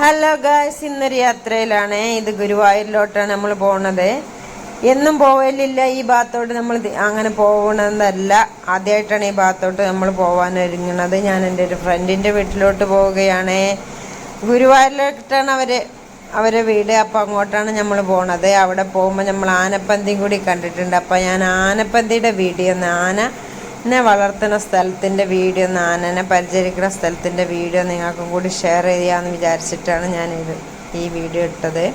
Hello guys, ഇന്നൊരു യാത്രയിലാണ്. ഇത് ഗുരുവായൂരിലോട്ടാണ് നമ്മൾ പോകുന്നത്. എന്നും പോവലില്ല ഈ ഭാഗത്തോട്ട്. നമ്മൾ അങ്ങനെ പോകണമെന്നല്ല, ആദ്യമായിട്ടാണ് ഈ ഭാഗത്തോട്ട് നമ്മൾ പോകാൻ ഒരുങ്ങുന്നത്. ഞാൻ എൻ്റെ ഒരു ഫ്രണ്ടിൻ്റെ വീട്ടിലോട്ട് പോവുകയാണ്. ഗുരുവായൂരിലോട്ടാണ് അവരെ വീട്. അപ്പോൾ അങ്ങോട്ടാണ് നമ്മൾ പോണത്. അവിടെ പോകുമ്പോൾ നമ്മൾ ആനപ്പന്തിയും കൂടി കണ്ടിട്ടുണ്ട്. അപ്പോൾ ഞാൻ ആനപ്പന്തിയുടെ വീഡിയോ, ആനനെ വളർത്തുന്ന സ്ഥലത്തിൻ്റെ വീഡിയോ, ആനനെ പരിചരിക്കുന്ന സ്ഥലത്തിൻ്റെ വീഡിയോ നിങ്ങൾക്കും കൂടി ഷെയർ ചെയ്യാമെന്ന് വിചാരിച്ചിട്ടാണ് ഞാൻ ഈ വീഡിയോ ഇട്ടത്.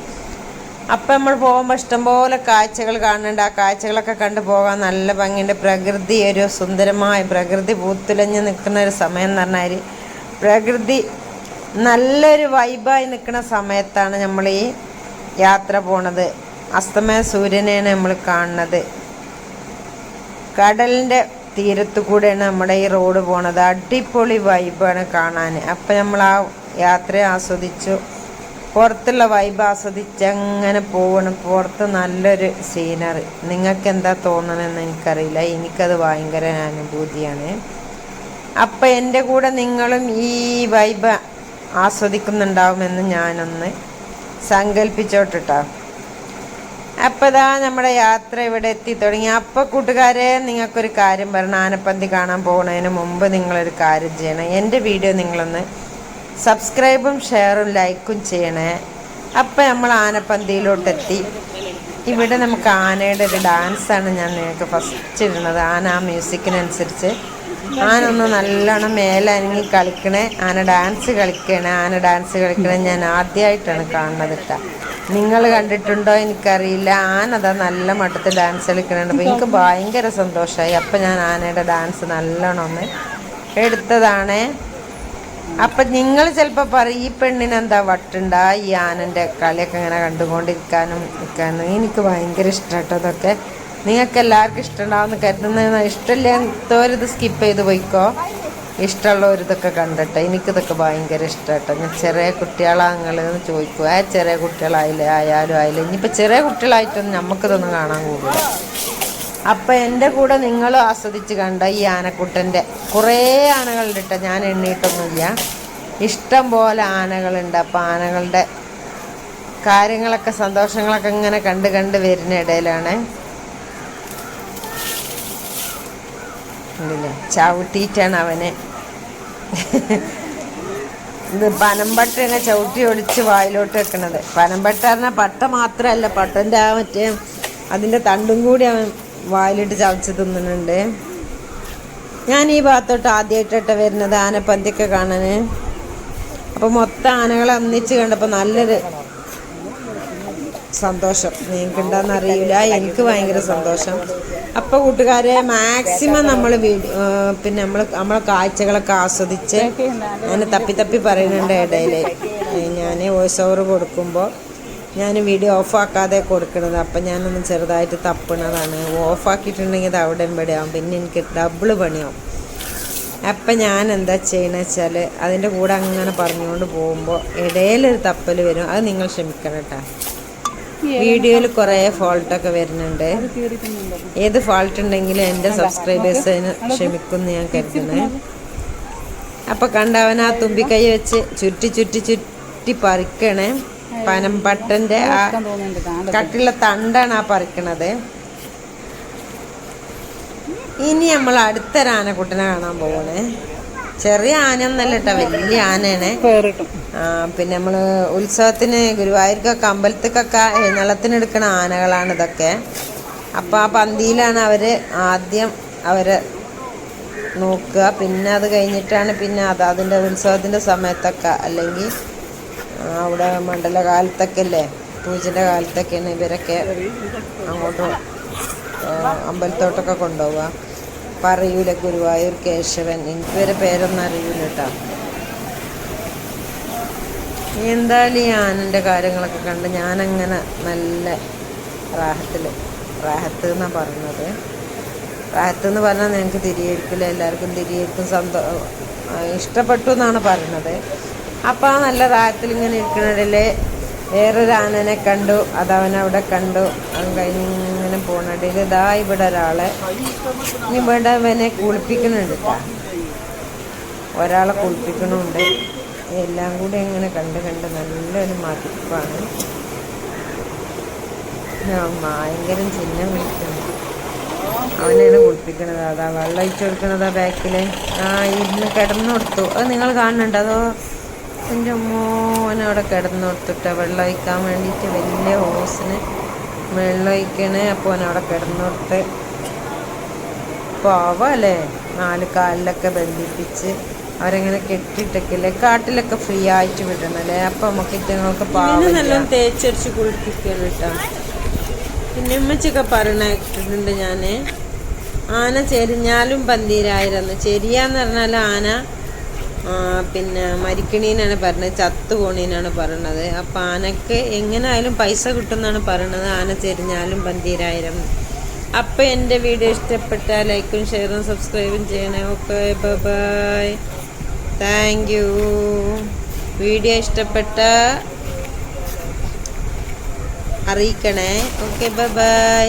അപ്പം നമ്മൾ പോകുമ്പോൾ ഇഷ്ടംപോലെ കാഴ്ചകൾ കാണുന്നുണ്ട്. ആ കാഴ്ചകളൊക്കെ കണ്ടു പോകാൻ നല്ല ഭംഗിയുണ്ട്. പ്രകൃതി, ഒരു സുന്ദരമായ പ്രകൃതി പൂത്തുലഞ്ഞ് നിൽക്കുന്ന ഒരു സമയം എന്ന് പറഞ്ഞാൽ പ്രകൃതി നല്ലൊരു വൈബായി നിൽക്കുന്ന സമയത്താണ് നമ്മൾ ഈ യാത്ര പോണത്. അസ്തമയ സൂര്യനെയാണ് നമ്മൾ കാണുന്നത്. കടലിൻ്റെ തീരത്തു കൂടെയാണ് നമ്മുടെ ഈ റോഡ് പോണത്. അടിപൊളി വൈബാണ് കാണാൻ. അപ്പം നമ്മൾ ആ യാത്രയെ ആസ്വദിച്ചു, പുറത്തുള്ള വൈബ് ആസ്വദിച്ച് അങ്ങനെ പോകണം. പുറത്ത് നല്ലൊരു സീനറി. നിങ്ങൾക്ക് എന്താ തോന്നണമെന്ന് എനിക്കറിയില്ല, എനിക്കത് ഭയങ്കര അനുഭൂതിയാണ്. അപ്പം എൻ്റെ കൂടെ നിങ്ങളും ഈ വൈബ് ആസ്വദിക്കുന്നുണ്ടാവുമെന്ന് ഞാനൊന്ന് സങ്കല്പിച്ചോട്ടിട്ടാ. അപ്പോൾ ഇതാ നമ്മുടെ യാത്ര ഇവിടെ എത്തി തുടങ്ങി. അപ്പോൾ കൂട്ടുകാരെ, നിങ്ങൾക്കൊരു കാര്യം പറയണം. ആനപ്പന്തി കാണാൻ പോകുന്നതിന് മുമ്പ് നിങ്ങളൊരു കാര്യം ചെയ്യണം. എൻ്റെ വീഡിയോ നിങ്ങളൊന്ന് സബ്സ്ക്രൈബും ഷെയറും ലൈക്കും ചെയ്യണേ. അപ്പം നമ്മൾ ആനപ്പന്തിയിലോട്ടെത്തി. ഇവിടെ നമുക്ക് ആനയുടെ ഒരു ഡാൻസാണ് ഞാൻ നിങ്ങൾക്ക് ഫസ്റ്റ് ഇടുന്നത്. ആന ആ മ്യൂസിക്കിനനുസരിച്ച് ആന ഒന്ന് നല്ലോണം മേലനങ്ങി കളിക്കണേ. ആന ഡാൻസ് കളിക്കണേ ഞാൻ ആദ്യമായിട്ടാണ് കാണുന്നത് കേട്ടോ. നിങ്ങൾ കണ്ടിട്ടുണ്ടോ എനിക്കറിയില്ല. ആനതാ നല്ല മട്ടത്തിൽ ഡാൻസ് കളിക്കണുണ്ട്. അപ്പോൾ എനിക്ക് ഭയങ്കര സന്തോഷമായി. അപ്പം ഞാൻ ആനയുടെ ഡാൻസ് നല്ലോണം ഒന്ന് എടുത്തതാണ്. അപ്പം നിങ്ങൾ ചിലപ്പോൾ പറയും, ഈ പെണ്ണിനെന്താ വട്ടുണ്ടാ ഈ ആനൻ്റെ കളിയൊക്കെ ഇങ്ങനെ കണ്ടുകൊണ്ടിരിക്കാനും നിൽക്കാനും. എനിക്ക് ഭയങ്കര ഇഷ്ടമാട്ടോ അതൊക്കെ. നിങ്ങൾക്ക് എല്ലാവർക്കും ഇഷ്ടമുണ്ടാവുമെന്ന് കരുതുന്ന. ഇഷ്ടമില്ലാത്തവരിത് സ്കിപ്പ് ചെയ്ത് പോയിക്കോ. ഇഷ്ടമുള്ളവരിതൊക്കെ കണ്ടിട്ട് എനിക്കിതൊക്കെ ഭയങ്കര ഇഷ്ടമാട്ടോ. ഞാൻ ചെറിയ കുട്ടികളാങ്ങളെന്ന് ചോദിക്കുക. ചെറിയ കുട്ടികളായാലും ഇനിയിപ്പോൾ ചെറിയ കുട്ടികളായിട്ടൊന്നും നമുക്കിതൊന്നും കാണാൻ കൂടില്ല. അപ്പം എൻ്റെ കൂടെ നിങ്ങളും ആസ്വദിച്ച് കണ്ട ഈ ആനക്കുട്ടൻ്റെ കുറേ ആനകളുണ്ട് കേട്ടോ. ഞാൻ എണ്ണിയിട്ടൊന്നുമില്ല, ഇഷ്ടം പോലെ ആനകളുണ്ട്. അപ്പം ആനകളുടെ കാര്യങ്ങളൊക്കെ സന്തോഷങ്ങളൊക്കെ ഇങ്ങനെ കണ്ട് വരുന്ന ഇടയിലാണ് ചവിട്ടിയിട്ടാണ് അവനെ ഇത് പനമ്പട്ടനെ ചവിട്ടി ഒടിച്ച് വായിലോട്ട് വെക്കണത്. പനമ്പട്ട പറഞ്ഞാൽ പട്ട മാത്രമല്ല, പട്ടൻ്റെ ആ മറ്റേ അതിൻ്റെ തണ്ടും കൂടി അവൻ വായിലിട്ട് ചവച്ച് തിന്നുന്നുണ്ട്. ഞാൻ ഈ ഭാഗത്തോട്ട് ആദ്യമായിട്ടാണ് വരുന്നത് ആനപ്പന്തിയൊക്കെ കാണാൻ. അപ്പോൾ മൊത്തം ആനകളെ ഒന്നിച്ച് കണ്ടപ്പോൾ നല്ലൊരു സന്തോഷം. നിങ്ങൾക്കുണ്ടെന്ന് അറിയില്ല, എനിക്ക് ഭയങ്കര സന്തോഷം. അപ്പോൾ കൂട്ടുകാരെ, മാക്സിമം നമ്മൾ പിന്നെ നമ്മളെ കാഴ്ചകളൊക്കെ ആസ്വദിച്ച് ഞാൻ തപ്പി പറയുന്നുണ്ട് ഇടയിൽ. ഞാൻ വോയിസ് ഓവർ കൊടുക്കുമ്പോൾ ഞാൻ വീഡിയോ ഓഫാക്കാതെ കൊടുക്കുന്നത്. അപ്പം ഞാനൊന്ന് ചെറുതായിട്ട് തപ്പണതാണ്. ഓഫാക്കിയിട്ടുണ്ടെങ്കിൽ അത് അവിടെ ഇവിടെയാവും, പിന്നെ എനിക്ക് ഡബിൾ പണിയാവും. അപ്പം ഞാൻ എന്താ ചെയ്യണമെന്ന് വെച്ചാൽ അതിൻ്റെ കൂടെ അങ്ങനെ പറഞ്ഞുകൊണ്ട് പോകുമ്പോൾ ഇടയിലൊരു തപ്പൽ വരും. അത് നിങ്ങൾ ക്ഷമിക്കണം കേട്ടോ. വീഡിയോയിൽ കുറേ ഫോൾട്ടൊക്കെ വരുന്നുണ്ട്. ഏത് ഫോൾട്ട് ഉണ്ടെങ്കിലും എൻ്റെ സബ്സ്ക്രൈബേഴ്സിന് ക്ഷമിക്കുമെന്ന് ഞാൻ കരുതുന്നത്. അപ്പോൾ കണ്ടവൻ ആ തുമ്പിക്കൈ വെച്ച് ചുറ്റി പറിക്കണേ. പനമ്പട്ടൻ്റെ ആ കട്ടിയുള്ള തണ്ടാണ് ആ പറിക്കണത്. ഇനി നമ്മൾ അടുത്തൊരു ആനക്കുട്ടനെ കാണാൻ പോകണേ. ചെറിയ ആനയൊന്നല്ല കേട്ടോ, വലിയ ആനയാണ്. പിന്നെ നമ്മൾ ഉത്സവത്തിന് ഗുരുവായൂർക്കൊക്കെ അമ്പലത്തേക്കൊക്കെ എഴുന്നള്ളത്തിനെടുക്കണ ആനകളാണ് ഇതൊക്കെ. അപ്പോൾ ആ പന്തിയിലാണ് ആദ്യം അവരെ നോക്കുക. പിന്നെ അത് കഴിഞ്ഞിട്ടാണ് പിന്നെ അതിൻ്റെ ഉത്സവത്തിൻ്റെ സമയത്തൊക്കെ, അല്ലെങ്കിൽ അവിടെ മണ്ഡലകാലത്തൊക്കെ അല്ലേ, പൂജൻ്റെ കാലത്തൊക്കെയാണ് ഇവരൊക്കെ അങ്ങോട്ട് അമ്പലത്തോട്ടൊക്കെ കൊണ്ടുപോവുക. പറയൂല ഗുരുവായൂർ കേശവൻ, എനിക്ക് വരെ പേരൊന്നും അറിയൂല കേട്ടോ. എന്തായാലും ഈ ആനൻ്റെ കാര്യങ്ങളൊക്കെ കണ്ട് ഞാനങ്ങനെ നല്ല റാഹത്ത് എന്നാണ് പറയുന്നത്. റാഹത്ത് എന്ന് പറഞ്ഞാൽ ഞങ്ങൾക്ക് തിരിയിരിക്കില്ല, എല്ലാവർക്കും തിരിയിരിക്കും. ഇഷ്ടപ്പെട്ടു എന്നാണ് പറയുന്നത്. അപ്പോൾ ആ നല്ല റാഹത്തിൽ ഇങ്ങനെ ഇരിക്കണതിൽ വേറൊരു ആനനെ കണ്ടു. അതവനവിടെ കണ്ടു. അത് കഴിഞ്ഞ് ഇങ്ങനെ പോകണതിൽ ഇതാ ഇവിടെ ഒരാളെ ഇവിടെ അവനെ കുളിപ്പിക്കുന്നുണ്ട് കേട്ടോ. ഒരാളെ കുളിപ്പിക്കണമുണ്ട്. എല്ലാം കൂടി ഇങ്ങനെ കണ്ട് കണ്ട് നല്ലൊരു മതിപ്പാണ്. ഭയങ്കര ചിഹ്നം വിളിക്കുന്നു. അവനെയാണ് കുളിപ്പിക്കണത്. അതാ വെള്ളം ഒഴിച്ചു കൊടുക്കണതാ ബാക്കില്. ഇരുന്ന് കിടന്നു കൊടുത്തു. അത് നിങ്ങൾ കാണുന്നുണ്ട്? അതോ എൻ്റെ മോനവിടെ കിടന്നു കൊടുത്തിട്ട് വെള്ളം ഒഴിക്കാൻ വേണ്ടിയിട്ട് വലിയ ഹോസിന് വെള്ളം ഒഴിക്കണേ. അപ്പോൾ അവനവിടെ കിടന്നു കൊടുത്ത് പാവല്ലേ, 4 കാലിലൊക്കെ ബന്ധിപ്പിച്ച് അവരെങ്ങനെ കെട്ടിയിട്ടൊക്കെയല്ലേ കാട്ടിലൊക്കെ ഫ്രീ ആയിട്ട് വിടണല്ലേ. അപ്പം നമുക്ക് ഇറ്റങ്ങൾക്ക് പാവം നല്ല തേച്ചടിച്ച് കുളിപ്പിക്കണം കേട്ടോ. പിന്നെ ഉമ്മച്ചൊക്കെ പറയണേട്ടിട്ടുണ്ട് ഞാൻ, ആന ചെരിഞ്ഞാലും പന്തീരായിരം. ചെരിയാന്ന് പറഞ്ഞാൽ ആന പിന്നെ മരിക്കണീനാണ് പറഞ്ഞത്, ചത്തുപോണീനാണ് പറയണത്. അപ്പം ആനക്ക് എങ്ങനെയായാലും പൈസ കിട്ടുമെന്നാണ് പറയണത്, ആന ചെരിഞ്ഞാലും പന്തീരായിരം. അപ്പം എൻ്റെ വീഡിയോ ഇഷ്ടപ്പെട്ടാൽ ലൈക്കും ഷെയറും സബ്സ്ക്രൈബും ചെയ്യണേ. Okay, bye. Thank you. Video ഇഷ്ടപ്പെട്ട അറിയിക്കണേ. Okay, by.